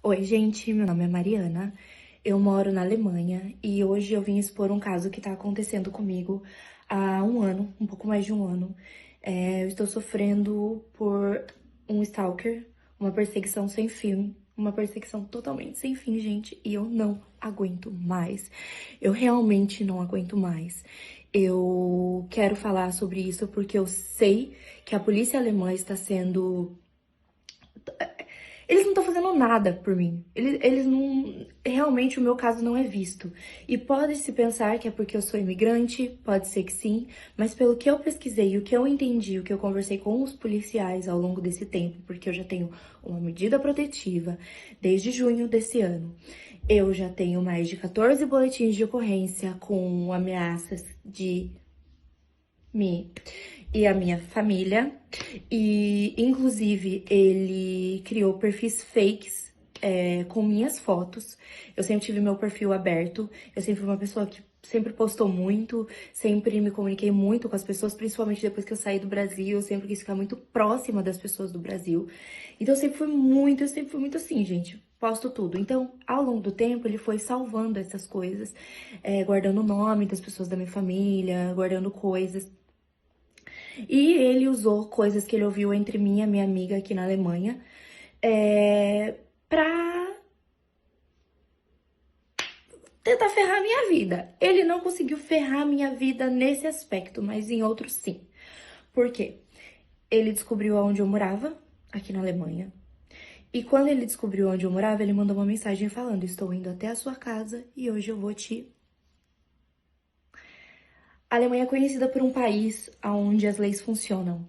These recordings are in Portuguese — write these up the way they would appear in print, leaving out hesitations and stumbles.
Oi, gente, meu nome é Mariana, eu moro na Alemanha e hoje eu vim expor um caso que tá acontecendo comigo há um ano, um pouco mais de um ano. Eu estou sofrendo por um stalker, uma perseguição sem fim, uma perseguição totalmente sem fim, gente, e eu não aguento mais. Eu realmente não aguento mais. Eu quero falar sobre isso porque eu sei que a polícia alemã está sendo eles não estão fazendo nada por mim. Eles não. Realmente o meu caso não é visto. E pode-se pensar que é porque eu sou imigrante, pode ser que sim, mas pelo que eu pesquisei, o que eu entendi, o que eu conversei com os policiais ao longo desse tempo, porque eu já tenho uma medida protetiva desde junho desse ano. Eu já tenho mais de 14 boletins de ocorrência com ameaças de me e a minha família. E, inclusive, ele criou perfis fakes com minhas fotos. Eu sempre tive meu perfil aberto. Eu sempre fui uma pessoa que sempre postou muito, sempre me comuniquei muito com as pessoas, principalmente depois que eu saí do Brasil. Eu sempre quis ficar muito próxima das pessoas do Brasil. Então, eu sempre fui muito assim, gente. Posto tudo. Então, ao longo do tempo, ele foi salvando essas coisas, guardando o nome das pessoas da minha família, guardando coisas. E ele usou coisas que ele ouviu entre mim e a minha amiga aqui na Alemanha, pra tentar ferrar a minha vida. Ele não conseguiu ferrar a minha vida nesse aspecto, mas em outros sim. Por quê? Ele descobriu onde eu morava, aqui na Alemanha. E quando ele descobriu onde eu morava, ele mandou uma mensagem falando: estou indo até a sua casa e hoje eu vou te. A Alemanha é conhecida por um país onde as leis funcionam.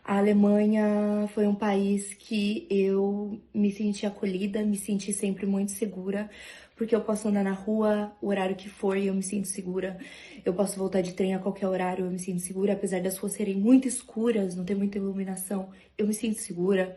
A Alemanha foi um país que eu me senti acolhida, me senti sempre muito segura, porque eu posso andar na rua, o horário que for, e eu me sinto segura. Eu posso voltar de trem a qualquer horário, eu me sinto segura, apesar das ruas serem muito escuras, não ter muita iluminação, eu me sinto segura.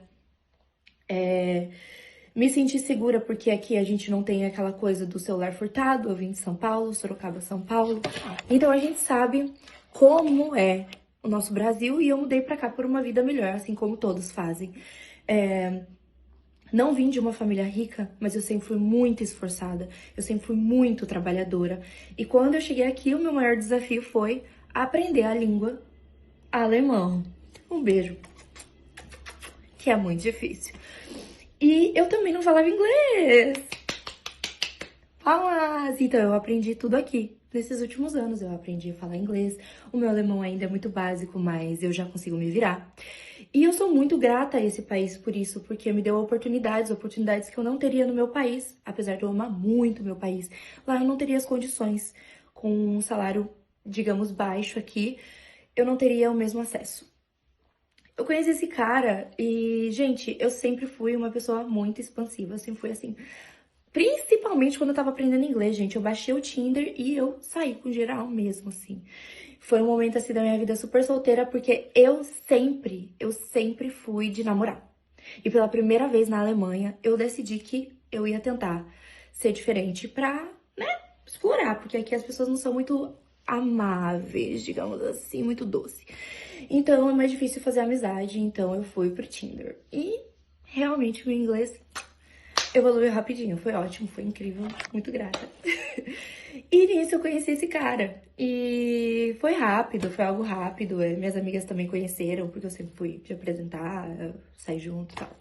Me senti segura porque aqui a gente não tem aquela coisa do celular furtado. Eu vim de São Paulo, Sorocaba, São Paulo. Então a gente sabe como é o nosso Brasil e eu mudei pra cá por uma vida melhor, assim como todos fazem. Não vim de uma família rica, mas eu sempre fui muito esforçada, eu sempre fui muito trabalhadora. E quando eu cheguei aqui, o meu maior desafio foi aprender a língua alemão. Um beijo, que é muito difícil. E eu também não falava inglês. Falas! Então, eu aprendi tudo aqui. Nesses últimos anos, eu aprendi a falar inglês. O meu alemão ainda é muito básico, mas eu já consigo me virar. E eu sou muito grata a esse país por isso, porque me deu oportunidades que eu não teria no meu país. Apesar de eu amar muito meu país, lá eu não teria as condições. Com um salário, digamos, baixo aqui, eu não teria o mesmo acesso. Eu conheci esse cara e, gente, eu sempre fui uma pessoa muito expansiva. Eu sempre fui assim. Principalmente quando eu tava aprendendo inglês, gente. Eu baixei o Tinder e eu saí com geral mesmo, assim. Foi um momento, assim, da minha vida super solteira, porque eu sempre fui de namorar. E pela primeira vez na Alemanha, eu decidi que eu ia tentar ser diferente pra, né, explorar. Porque aqui as pessoas não são muito amáveis, digamos assim, muito doce. Então é mais difícil fazer amizade, então eu fui pro Tinder. E realmente o meu inglês evoluiu rapidinho, foi ótimo, foi incrível, muito grata. E nisso eu conheci esse cara. E foi rápido, foi algo rápido. Minhas amigas também conheceram, porque eu sempre fui te apresentar, sair junto e tal.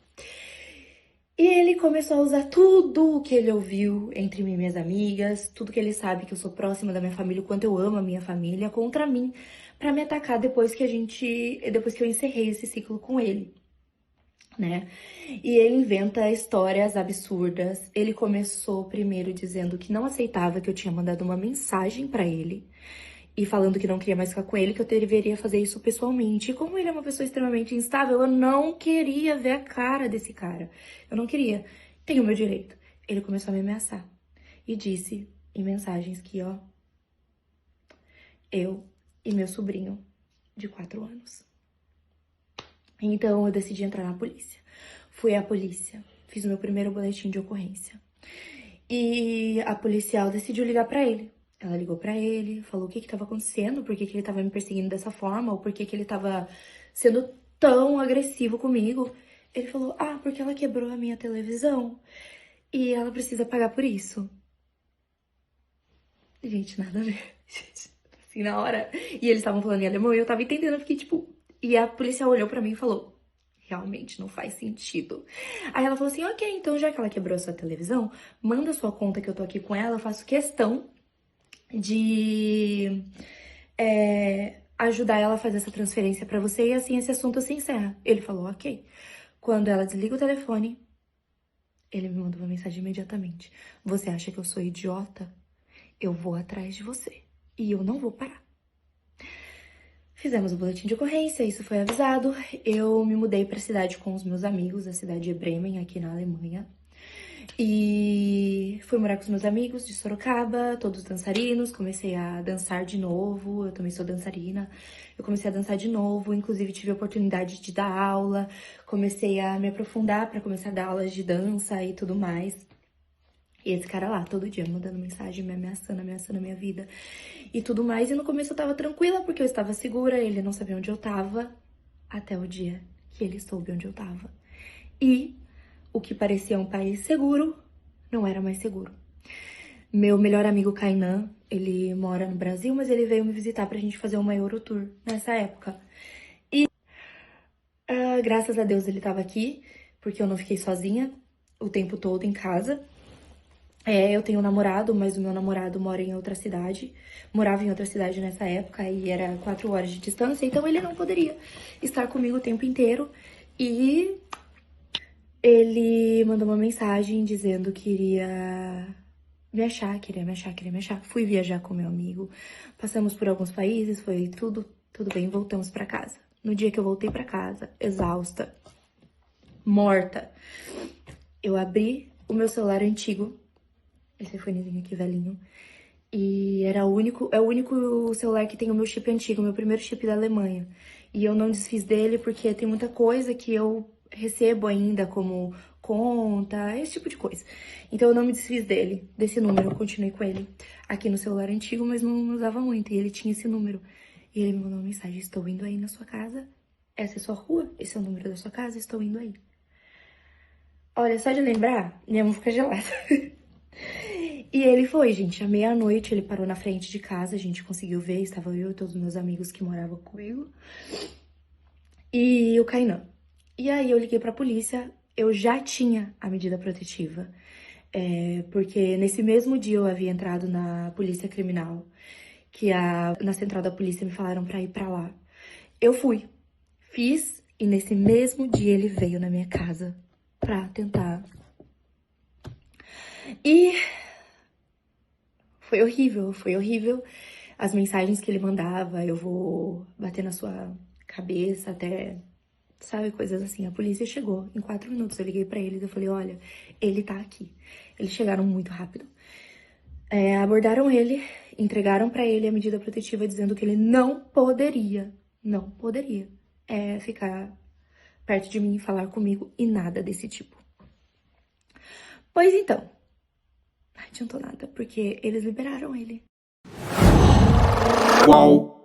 E ele começou a usar tudo o que ele ouviu entre mim e minhas amigas, tudo que ele sabe que eu sou próxima da minha família, o quanto eu amo a minha família, contra mim, pra me atacar depois que eu encerrei esse ciclo com ele, né? E ele inventa histórias absurdas. Ele começou primeiro dizendo que não aceitava que eu tinha mandado uma mensagem pra ele e falando que não queria mais ficar com ele, que eu deveria fazer isso pessoalmente. E como ele é uma pessoa extremamente instável, eu não queria ver a cara desse cara. Eu não queria. Tenho o meu direito. Ele começou a me ameaçar e disse em mensagens que, ó, eu e meu sobrinho de 4 anos. Então eu decidi entrar na polícia. Fui à polícia, fiz o meu primeiro boletim de ocorrência. E a policial decidiu ligar pra ele. Ela ligou pra ele, falou o que estava acontecendo, por que ele tava me perseguindo dessa forma, ou por que ele tava sendo tão agressivo comigo. Ele falou: ah, porque ela quebrou a minha televisão. e ela precisa pagar por isso. Gente, nada a ver. Gente, assim, na hora. E eles estavam falando em alemão e eu tava entendendo, eu fiquei tipo. E a policial olhou pra mim e falou: realmente não faz sentido. Aí ela falou assim: ok, então já que ela quebrou a sua televisão, manda sua conta que eu tô aqui com ela, eu faço questão de ajudar ela a fazer essa transferência pra você e assim esse assunto se encerra. Ele falou: ok. Quando ela desliga o telefone, ele me mandou uma mensagem imediatamente: você acha que eu sou idiota? Eu vou atrás de você. E eu não vou parar. Fizemos o boletim de ocorrência, isso foi avisado. Eu me mudei para a cidade com os meus amigos, a cidade de Bremen, aqui na Alemanha. E fui morar com os meus amigos de Sorocaba, todos dançarinos. Comecei a dançar de novo, eu também sou dançarina. Eu comecei a dançar de novo, inclusive tive a oportunidade de dar aula. Comecei a me aprofundar para começar a dar aulas de dança e tudo mais. E esse cara lá, todo dia, mandando mensagem, me ameaçando, ameaçando a minha vida e tudo mais. E no começo eu tava tranquila, porque eu estava segura, ele não sabia onde eu tava, até o dia que ele soube onde eu tava. E o que parecia um país seguro, não era mais seguro. Meu melhor amigo Kainan, ele mora no Brasil, mas ele veio me visitar pra gente fazer uma Eurotour nessa época. E graças a Deus ele tava aqui, porque eu não fiquei sozinha o tempo todo em casa. Eu tenho um namorado, mas o meu namorado mora em outra cidade. Morava em outra cidade nessa época e era 4 horas de distância, então ele não poderia estar comigo o tempo inteiro. E ele mandou uma mensagem dizendo que iria me achar, queria me achar, queria me achar. Fui viajar com meu amigo, passamos por alguns países, foi tudo bem, voltamos pra casa. No dia que eu voltei pra casa, exausta, morta, eu abri o meu celular antigo, esse iPhonezinho aqui velhinho, e é o único celular que tem o meu chip antigo, o meu primeiro chip da Alemanha. E eu não desfiz dele porque tem muita coisa que eu recebo ainda, como conta, esse tipo de coisa. Então eu não me desfiz dele, desse número, eu continuei com ele aqui no celular antigo, mas não usava muito, e ele tinha esse número. E ele me mandou uma mensagem: estou indo aí na sua casa, essa é sua rua, esse é o número da sua casa, estou indo aí. Olha, só de lembrar, minha mão fica gelada. E ele foi, gente, à meia-noite ele parou na frente de casa, a gente conseguiu ver, estava eu e todos os meus amigos que moravam comigo. E o Kainan. E aí eu liguei pra polícia, eu já tinha a medida protetiva. Porque nesse mesmo dia eu havia entrado na polícia criminal, na central da polícia me falaram pra ir pra lá. Eu fui, fiz, e nesse mesmo dia ele veio na minha casa pra tentar. E foi horrível, foi horrível. As mensagens que ele mandava: eu vou bater na sua cabeça até, sabe, coisas assim. A polícia chegou em 4 minutos, eu liguei pra eles, eu falei: olha, ele tá aqui. Eles chegaram muito rápido. Abordaram ele, entregaram pra ele a medida protetiva dizendo que ele não poderia ficar perto de mim e falar comigo e nada desse tipo. Pois então, não adiantou nada, porque eles liberaram ele. Qual?